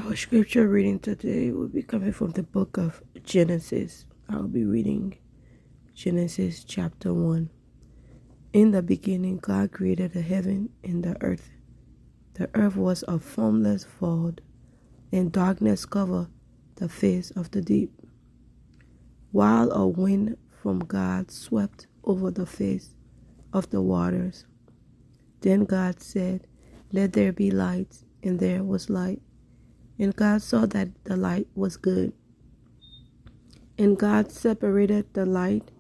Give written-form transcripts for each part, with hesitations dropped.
Our scripture reading today will be coming from the book of Genesis. I'll be reading Genesis chapter 1. In the beginning, God created the heaven and the earth. The earth was a formless void, and darkness covered the face of the deep, while a wind from God swept over the face of the waters. Then God said, "Let there be light," and there was light. And God saw that the light was good. And God separated the light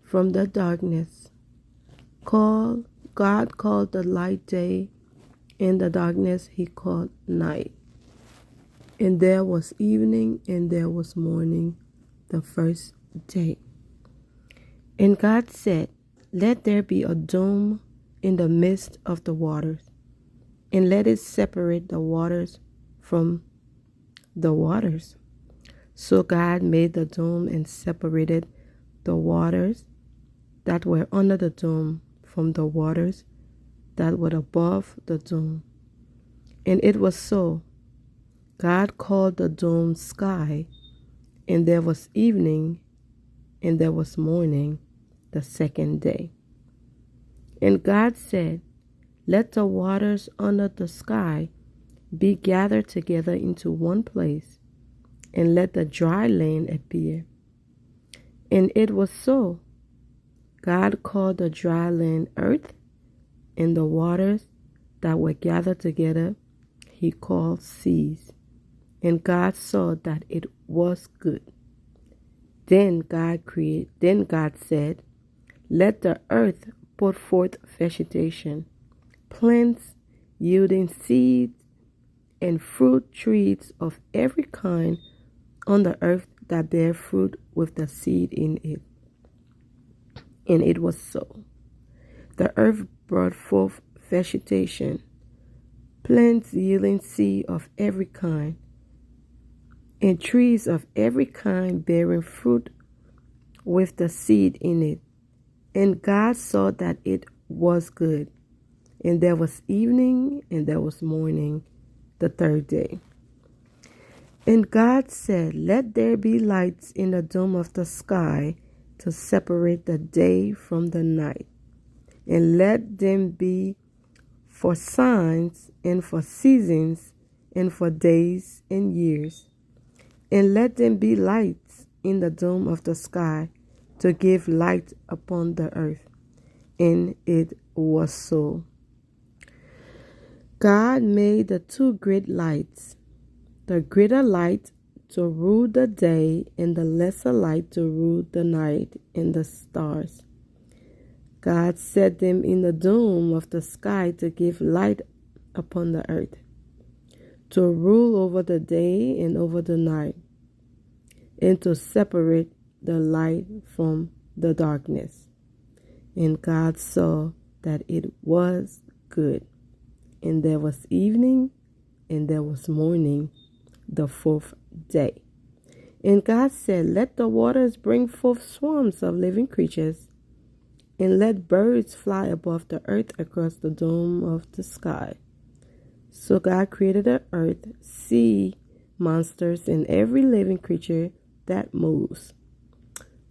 from the darkness. God called the light day, and the darkness he called night. And there was evening, and there was morning, the first day. And God said, "Let there be a dome in the midst of the waters, and let it separate the waters from the waters." So God made the dome and separated the waters that were under the dome from the waters that were above the dome. And it was so. God called the dome sky, and there was evening, and there was morning, the second day. And God said, "Let the waters under the sky be gathered together into one place, and let the dry land appear." And it was so. God called the dry land earth, and the waters that were gathered together he called seas. And God saw that it was good. Then God said, "Let the earth put forth vegetation, plants yielding seed, and fruit trees of every kind on the earth that bear fruit with the seed in it." And it was so. The earth brought forth vegetation, plants yielding seed of every kind, and trees of every kind bearing fruit with the seed in it. And God saw that it was good. And there was evening, and there was morning, the third day. And God said, "Let there be lights in the dome of the sky to separate the day from the night, and let them be for signs and for seasons and for days and years. And let them be lights in the dome of the sky to give light upon the earth." And it was so. God made the two great lights, the greater light to rule the day, and the lesser light to rule the night, and the stars. God set them in the dome of the sky to give light upon the earth, to rule over the day and over the night, and to separate the light from the darkness. And God saw that it was good. And there was evening, and there was morning, the fourth day. And God said, "Let the waters bring forth swarms of living creatures, and let birds fly above the earth across the dome of the sky." So God created the earth, sea monsters, and every living creature that moves,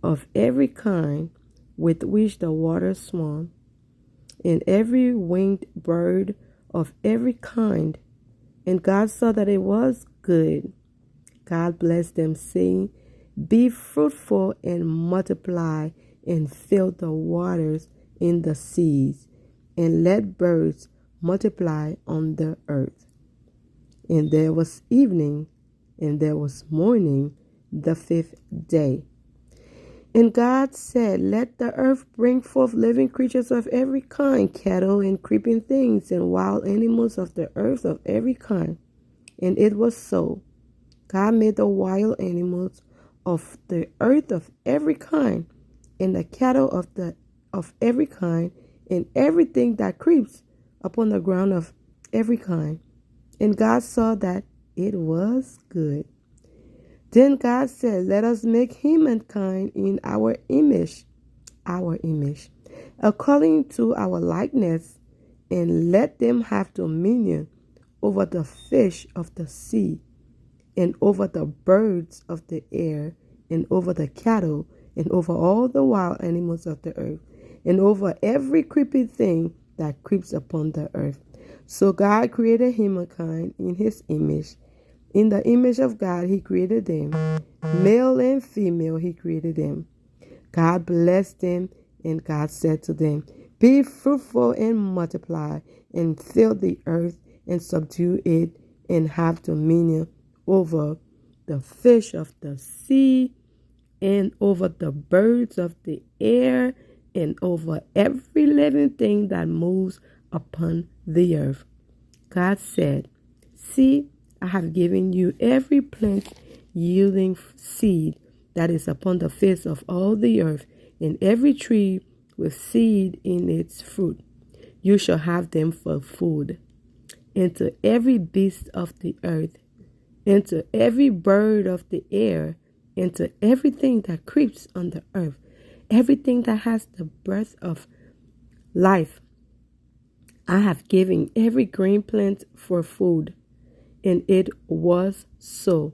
of every kind with which the waters swarm, and every winged bird of every kind. And God saw that it was good. God blessed them, saying, "Be fruitful and multiply, and fill the waters in the seas, and let birds multiply on the earth." And there was evening, and there was morning, the fifth day. And God said, "Let the earth bring forth living creatures of every kind, cattle and creeping things, and wild animals of the earth of every kind." And it was so. God made the wild animals of the earth of every kind, and the cattle of every kind, and everything that creeps upon the ground of every kind. And God saw that it was good. Then God said, "Let us make humankind in our image, according to our likeness, and let them have dominion over the fish of the sea, and over the birds of the air, and over the cattle, and over all the wild animals of the earth, and over every creeping thing that creeps upon the earth. So God created humankind in his image. In the image of God he created them. Male and female he created them. God blessed them, and God said to them, "Be fruitful and multiply, and fill the earth, and subdue it, and have dominion over the fish of the sea, and over the birds of the air, and over every living thing that moves upon the earth." God said, "See, I have given you every plant yielding seed that is upon the face of all the earth, and every tree with seed in its fruit. You shall have them for food. And to every beast of the earth, and to every bird of the air, and to everything that creeps on the earth, everything that has the breath of life, I have given every green plant for food." And it was so.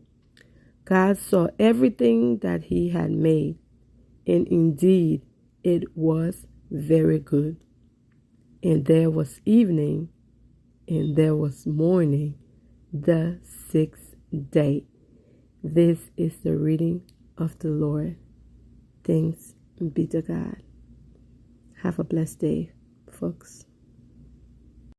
God saw everything that he had made, and indeed it was very good. And there was evening, and there was morning, the sixth day. This is the reading of the Lord. Thanks be to God. Have a blessed day, folks.